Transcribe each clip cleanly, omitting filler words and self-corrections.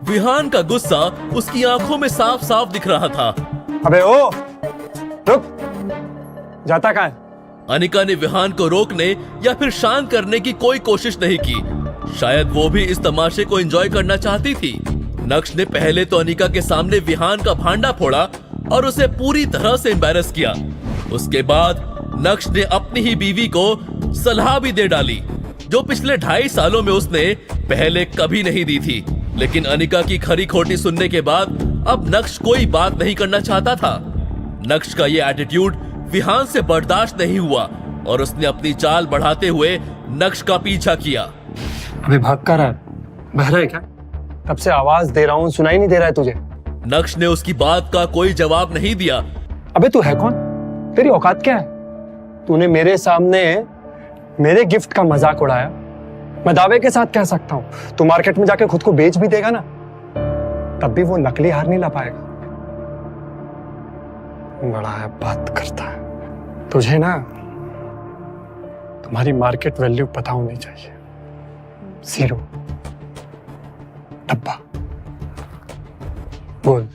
विहान का गुस्सा उसकी आंखों में साफ साफ दिख रहा था। अबे ओ, रुक, जाता कहाँ है? अनिका ने विहान को रोकने या फिर शांत करने की कोई कोशिश नहीं की। शायद वो भी इस तमाशे को एंजॉय करना चाहती थी। नक्श ने पहले तो अनिका के सामने विहान का भांडा फोड़ा और उसे पूरी तरह से एम्बैरस किया। उसके बाद नक्श ने अपनी ही बीवी को सलाह भी दे डाली, जो पिछले 2.5 सालों में उसने पहले कभी नहीं दी थी। लेकिन अनिका की खरी खोटी सुनने के बाद अब नक्श कोई बात नहीं करना चाहता था। नक्श का ये एटीट्यूड विहान से बर्दाश्त नहीं हुआ और उसने अपनी चाल बढ़ाते हुए नक्श का पीछा किया। अभी भाग कर रहा है? बहरा है क्या? तब से आवाज दे रहा हूँ, सुनाई नहीं दे रहा है तुझे? नक्श ने उसकी बात का कोई जवाब नहीं दिया। अबे तू है कौन? तेरी औकात क्या है? तूने मेरे सामने मेरे गिफ्ट का मजाक उड़ाया। मैं दावे के साथ कह सकता हूँ तू मार्केट में जाके खुद को बेच भी देगा ना, तब भी वो नकली हार नहीं ला पाएगा। बड़ा है बात करता है। तुझे ना तुम्हारी मार्केट वैल्यू पता होनी चाहिए। 0 डब्बा। बोल।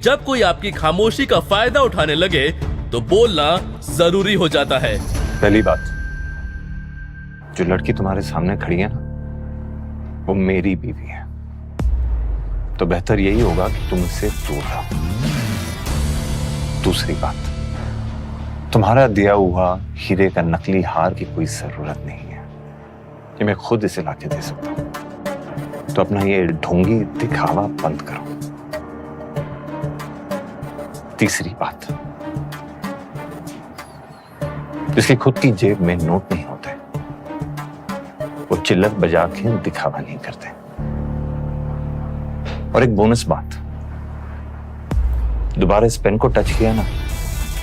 जब कोई आपकी खामोशी का फायदा उठाने लगे तो बोलना जरूरी हो जाता है। पहली बात, जो लड़की तुम्हारे सामने खड़ी है ना, वो मेरी बीवी है, तो बेहतर यही होगा कि तुम इससे दूर रहो। दूसरी बात, तुम्हारा दिया हुआ हीरे का नकली हार की कोई जरूरत नहीं है, कि मैं खुद इसे लाके दे सकता हूं। तो अपना ये ढोंगी दिखावा बंद करो। तीसरी बात, जिसकी खुद की जेब में नोट नहीं होते, वो चिल्लत बजा के दिखावा नहीं करते। और एक बोनस बात, दोबारा इस पेन को टच किया ना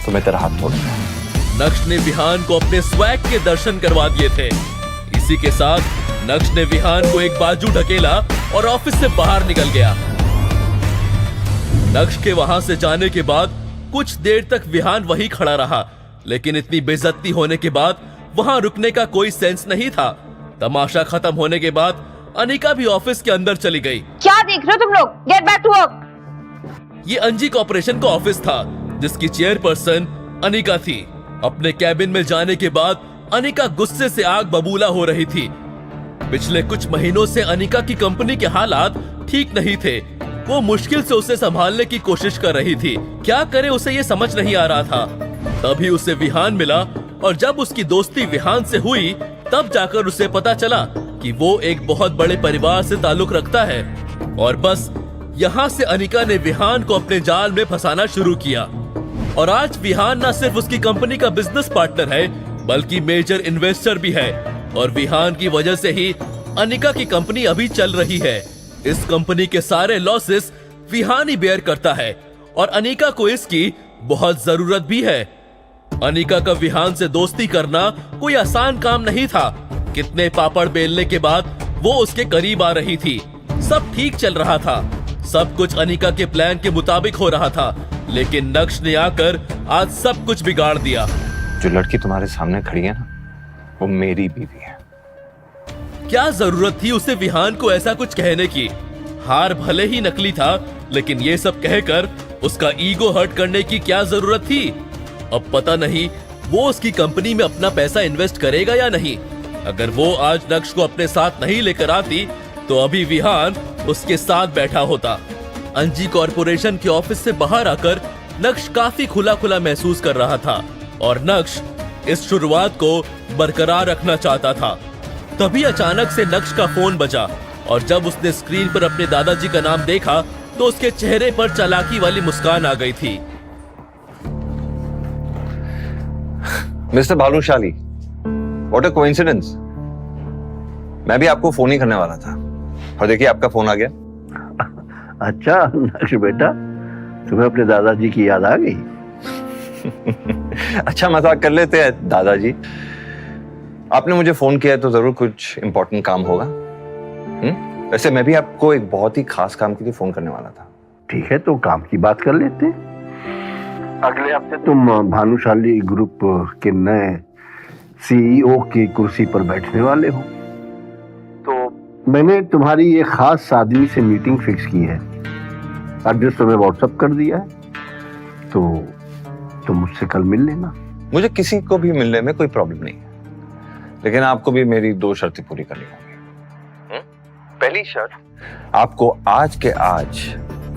तो मैं तेरा हाथ तोड़ दूंगा। नक्श ने विहान को अपने स्वैग के दर्शन करवा दिए थे। इसी के साथ नक्श ने विहान को एक बाजू ढकेला और ऑफिस से बाहर निकल गया। नक्श के वहां से जाने के बाद कुछ देर तक विहान वहीं खड़ा रहा, लेकिन इतनी बेइज्जती होने के बाद वहां रुकने का कोई सेंस नहीं था। तमाशा खत्म होने के बाद अनिका भी ऑफिस के अंदर चली गई। क्या देख रहे हो तुम लोग? Get back to work. ये अंजी कॉर्पोरेशन का ऑफिस था, जिसकी चेयरपर्सन अनिका थी। अपने कैबिन में जाने के बाद अनिका गुस्से से आग बबूला हो रही थी। पिछले कुछ महीनों से अनिका की कंपनी के हालात ठीक नहीं थे। वो मुश्किल से उसे संभालने की कोशिश कर रही थी। क्या करे उसे ये समझ नहीं आ रहा था। तभी उसे विहान मिला और जब उसकी दोस्ती विहान से हुई तब जाकर उसे पता चला कि वो एक बहुत बड़े परिवार से ताल्लुक रखता है। और बस यहाँ से अनिका ने विहान को अपने जाल में फंसाना शुरू किया। और आज विहान न सिर्फ उसकी कंपनी का बिजनेस पार्टनर है, बल्कि मेजर इन्वेस्टर भी है। और विहान की वजह से ही अनिका की कंपनी अभी चल रही है। इस कंपनी के सारे लॉसेस विहान ही बेयर करता है और अनिका को इसकी बहुत जरूरत भी है। अनिका का विहान से दोस्ती करना कोई आसान काम नहीं था। कितने पापड़ बेलने के बाद वो उसके करीब आ रही थी। सब ठीक चल रहा था, सब कुछ अनिका के प्लान के मुताबिक हो रहा था, लेकिन नक्श ने आकर आज सब कुछ बिगाड़ दिया। जो लड़की तुम्हारे सामने खड़ी है ना, वो मेरी बीवी है। क्या जरूरत थी उसे विहान को ऐसा कुछ कहने की? हार भले ही नकली था, लेकिन ये सब कहकर उसका ईगो हर्ट करने की क्या जरूरत थी? अब पता नहीं वो उसकी कंपनी में अपना पैसा इन्वेस्ट करेगा या नहीं। अगर वो आज नक्श को अपने साथ नहीं लेकर आती तो अभी विहान उसके साथ बैठा होता। अंजी कॉर्पोरेशन के ऑफिस से बाहर आकर नक्श काफी खुला खुला महसूस कर रहा था और नक्श इस शुरुआत को बरकरार रखना चाहता था। तभी अचानक से नक्श का फोन बजा और जब उसने स्क्रीन पर अपने दादाजी का नाम देखा तो उसके चेहरे पर चालाकी वाली मुस्कान आ गई थी। Mister Bhanushali, what a coincidence. मैं भी आपको फोन ही करने वाला था और देखिए आपका फोन आ गया। अच्छा नक्श बेटा, तुम्हें अपने दादाजी की याद आ गई? अच्छा मजाक कर लेते हैं दादाजी। आपने मुझे फोन किया है तो जरूर कुछ इंपॉर्टेंट काम होगा। वैसे मैं भी आपको एक बहुत ही खास काम के लिए फोन करने वाला था। ठीक है, तो काम की बात कर लेते हैं। अगले हफ्ते तुम भानुशाली ग्रुप के नए सीईओ की कुर्सी पर बैठने वाले हो, तो मैंने तुम्हारी एक खास आदमी से मीटिंग फिक्स की है। एड्रेस तुम्हें व्हाट्सएप कर दिया है, तो तुम मुझसे कल मिल लेना। मुझे किसी को भी मिलने में कोई प्रॉब्लम नहीं है, लेकिन आपको भी मेरी 2 शर्तें पूरी करनी होंगी। पहली शर्त, आपको आज के आज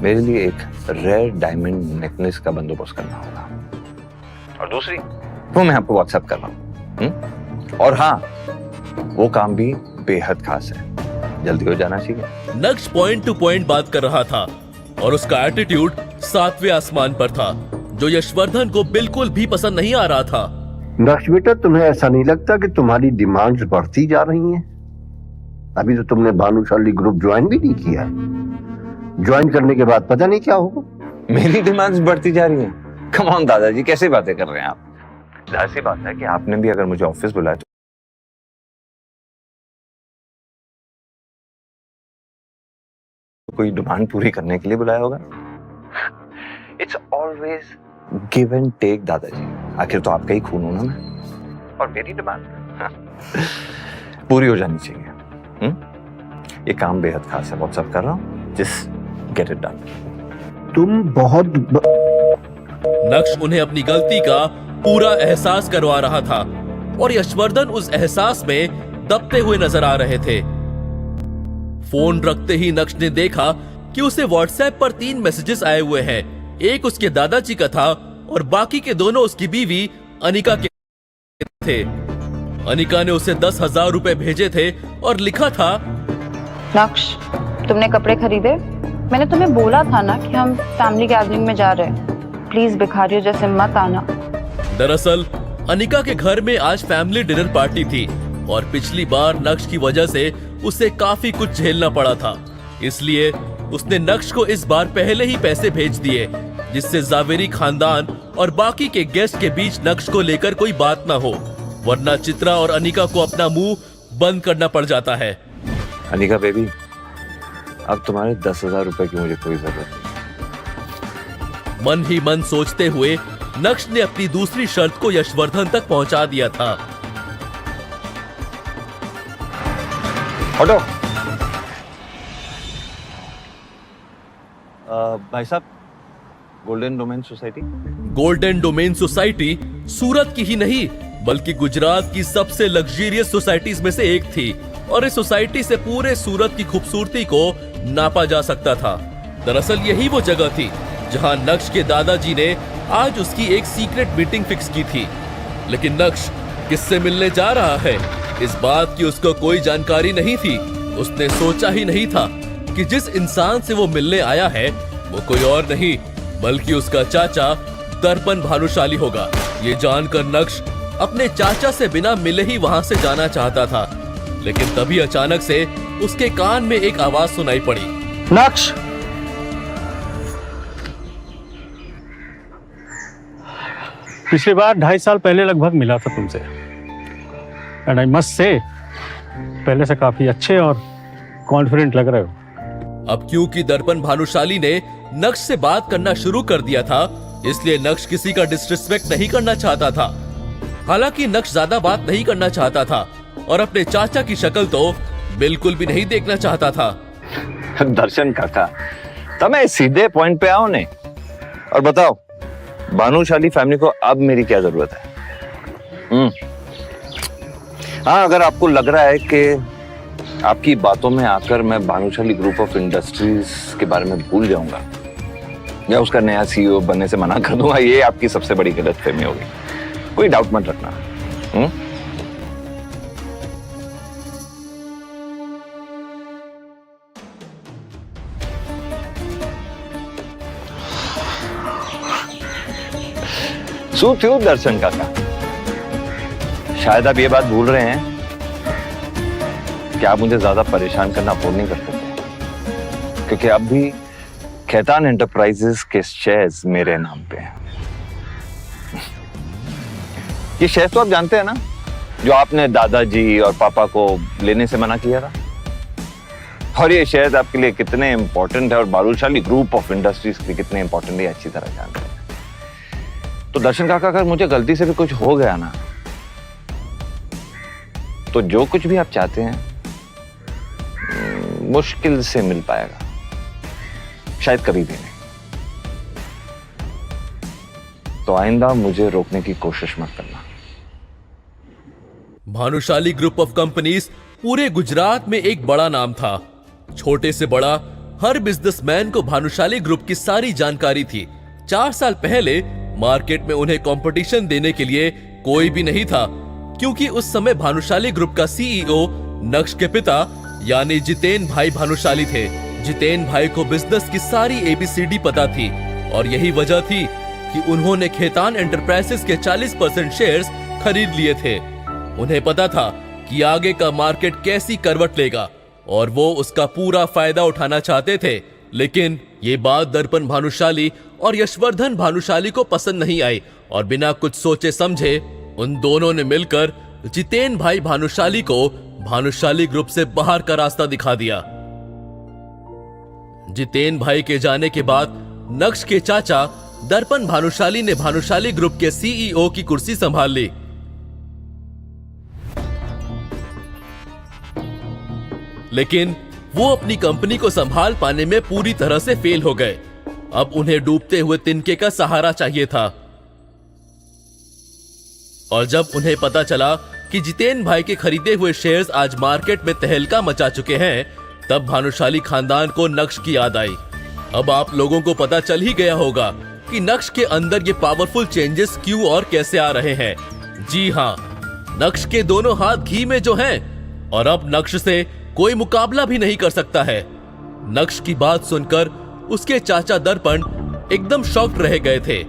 मेरे लिए एक रेयर डायमंड नेकलेस का बंदोबस्त करना होगा, और दूसरी वो मैं आपको व्हाट्सएप कर रहा हूं। और हाँ, वो काम भी बेहद खास है, जल्दी हो जाना चाहिए। नक्श पॉइंट टू पॉइंट बात कर रहा था और उसका एटीट्यूड 7वें आसमान पर था, जो यशवर्धन को बिल्कुल भी पसंद नहीं आ रहा था। नक्श बेटा, तुम्हें ऐसा नहीं लगता कि तुम्हारी डिमांड्स बढ़ती जा रही हैं? अभी तो तुमने भानुशाली ग्रुप ज्वाइन भी नहीं किया। ज्वाइन करने के बाद पता नहीं क्या होगा। मेरी डिमांड्स बढ़ती जा रही हैं? कम ऑन दादाजी, कैसे बातें कर रहे हैं आप? जाहिर सी बात है कि आपने भी अगर मुझे ऑफिस बुलाया तो कोई डिमांड पूरी करने के लिए बुलाया होगा। It's always give and take दादाजी, आखिर तो आपका ही खून हूं ना मैं, और मेरी डिमांड पूरी हो जानी चाहिए। ये काम बेहद खास है, व्हाट्सएप कर रहा हूं, जस्ट गेट इट डन। तुम बहुत नक्श उन्हें अपनी गलती का पूरा एहसास करवा रहा था और यशवर्धन उस एहसास में दबते हुए नजर आ रहे थे। फोन रखते ही नक्श ने देखा कि उसे व्हाट्सएप पर 3 मैसेजेस आए हुए हैं। एक उसके दादाजी का था और बाकी के दोनों उसकी बीवी अनिका के थे। अनिका ने उसे 10,000 रुपए भेजे थे और लिखा था, नक्श, तुमने कपड़े खरीदे? मैंने तुम्हें बोला था ना कि हम फैमिली गैदरिंग में जा रहे हैं, प्लीज भिखारियों जैसे मत आना। दरअसल अनिका के घर में आज फैमिली डिनर पार्टी थी और पिछली बार नक्श की वजह से उसे काफी कुछ झेलना पड़ा था, इसलिए उसने नक्श को इस बार पहले ही पैसे भेज दिए, जिससे जावेरी खानदान और बाकी के गेस्ट के बीच नक्श को लेकर कोई बात ना हो, वरना चित्रा और अनिका को अपना मुंह बंद करना पड़ जाता है। अनिका बेबी, अब तुम्हारे 10,000 रुपए की मुझे कोई जरूरत नहीं। मन ही मन सोचते हुए नक्श ने अपनी दूसरी शर्त को यशवर्धन तक पहुंचा दिया था। ऑटो। भाई साहब, golden domain society. Golden domain society Surat की ही नहीं बल्कि गुजरात की सबसे लग्जरियस सोसाइटीज में से एक थी और इस सोसाइटी से पूरे सूरत की खूबसूरती को नापा जा सकता था। दरअसल यही वो जगह थी जहां नक्श के दादाजी ने आज उसकी एक सीक्रेट मीटिंग फिक्स की थी, लेकिन नक्श किससे मिलने जा रहा है इस बात की उसको कोई जानकारी नहीं थी। उसने सोचा ही नहीं था कि जिस इंसान से वो मिलने आया है वो कोई और नहीं बल्कि उसका चाचा दर्पण भानुशाली होगा। ये जानकर नक्श अपने चाचा से बिना मिले ही वहां से जाना चाहता था, लेकिन तभी अचानक से उसके कान में एक आवाज सुनाई पड़ी, नक्श, पिछली बार 2.5 साल पहले लगभग मिला था तुमसे, एंड आई मस्ट से पहले से काफी अच्छे और कॉन्फिडेंट लग रहे हो। अब क्योंकि दर्पण भानुशाली ने नक्श से बात करना शुरू कर दिया था, इसलिए नक्श किसी का डिसरिस्पेक्ट नहीं करना चाहता था। हालांकि नक्श ज्यादा बात नहीं करना चाहता था और अपने चाचा की शक्ल तो बिल्कुल भी नहीं देखना चाहता था। दर्शन काका, तमें सीधे पॉइंट पे आओ ने और बताओ भानुशाली फैमिली को अब मेरी क्या जरूरत है। हाँ, अगर आपको लग रहा है कि आपकी बातों में आकर मैं भानुशाली ग्रुप ऑफ इंडस्ट्रीज के बारे में भूल जाऊंगा या उसका नया सीईओ बनने से मना कर दूंगा, ये आपकी सबसे बड़ी गलतफहमी होगी। कोई डाउट मत रखना। सो क्यों दर्शन काका, शायद आप ये बात भूल रहे हैं कि आप मुझे ज्यादा परेशान करना अफोर्ड नहीं कर सकते, क्योंकि अब भी खैतान एंटरप्राइजेस के शेयर्स मेरे नाम पे हैं। ये शेयर्स तो आप जानते हैं ना, जो आपने दादाजी और पापा को लेने से मना किया था, और ये शेयर्स आपके लिए कितने इंपॉर्टेंट है और भानुशाली ग्रुप ऑफ इंडस्ट्रीज के लिए कितने इंपॉर्टेंट है अच्छी तरह जानते हैं। तो दर्शन काका, अगर मुझे गलती से भी कुछ हो गया ना, तो जो कुछ भी आप चाहते हैं मुश्किल से मिल पाएगा, शायद कभी भी नहीं। तो आइंदा मुझे रोकने की कोशिश मत करना। भानुशाली ग्रुप ऑफ कंपनीज पूरे गुजरात में एक बड़ा नाम था। छोटे से बड़ा हर बिजनेसमैन को भानुशाली ग्रुप की सारी जानकारी थी। 4 साल पहले मार्केट में उन्हें कंपटीशन देने के लिए कोई भी नहीं था, क्योंकि उस समय भानुशाली ग्रुप का सीईओ नक्श के पिता यानी जितेन भाई भानुशाली थे। जितेन भाई को बिजनेस की सारी एबीसीडी पता थी और यही वजह थी कि उन्होंने खेतान एंटरप्राइजेस के 40% शेयर्स खरीद लिए थे। उन्हें पता था कि आगे का मार्केट कैसी करवट लेगा और वो उसका पूरा फायदा उठाना चाहते थे। लेकिन ये बात दर्पण भानुशाली और यशवर्धन भानुशाली को पसंद नहीं आई और बिना कुछ सोचे समझे उन दोनों ने मिलकर जितेन भाई भानुशाली को भानुशाली ग्रुप से बाहर का रास्ता दिखा दिया। जितेन भाई के जाने के बाद नक्श के चाचा दर्पण भानुशाली ने भानुशाली ग्रुप के सीईओ की कुर्सी संभाल ली। लेकिन वो अपनी कंपनी को संभाल पाने में पूरी तरह से फेल हो गए। अब उन्हें डूबते हुए तिनके का सहारा चाहिए था। और जब उन्हें पता चला कि जितेन भाई के खरीदे हुए शेयर्स आज मार्केट में तहलका मचा चुके हैं, तब भानुशाली खानदान को नक्श की याद आई। अब आप लोगों को पता चल ही गया होगा कि नक्श के अंदर ये पावरफुल चेंजेस क्यों और कैसे आ रहे हैं। जी हाँ, नक्श के दोनों हाथ घी में जो हैं और अब नक्श से कोई मुकाबला भी नहीं कर सकता है। नक्श की बात सुनकर उसके चाचा दर्पण एकदम शॉक्ड रह गए थे।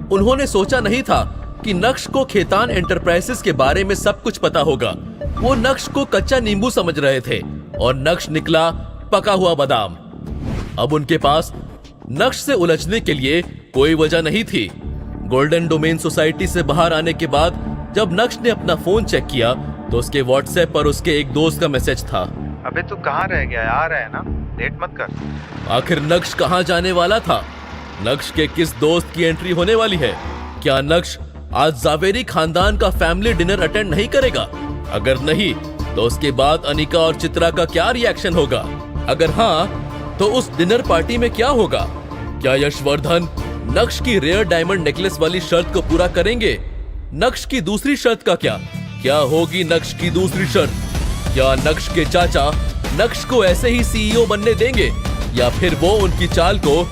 उन्होंने सोचा नहीं था कि नक्श को खेतान एंटरप्राइजेस के बारे में सब कुछ पता होगा। वो नक्श को कच्चा नींबू समझ रहे थे और नक्श निकला पका हुआ बादाम। अब उनके पास नक्श से उलझने के लिए कोई वजह नहीं थी। गोल्डन डोमेन सोसाइटी से बाहर आने के बाद जब नक्श ने अपना फोन चेक किया तो उसके व्हाट्सएप पर उसके एक दोस्त का मैसेज था। अबे तू कहाँ रह गया? आ रहा है ना, लेट मत कर। आखिर नक्श कहाँ जाने वाला था? नक्श के किस दोस्त की एंट्री होने वाली है? क्या नक्श आज जावेरी खानदान का फैमिली डिनर अटेंड नहीं करेगा? अगर नहीं तो उसके बाद अनिका और चित्रा का क्या रिएक्शन होगा? अगर हाँ तो उस डिनर पार्टी में क्या होगा? क्या यशवर्धन नक्श की रेयर डायमंड नेकलेस वाली शर्त को पूरा करेंगे? नक्श की दूसरी शर्त का क्या होगी नक्श की दूसरी शर्त? क्या नक्श के चाचा नक्श को ऐसे ही सीईओ बनने देंगे या फिर वो उनकी चाल को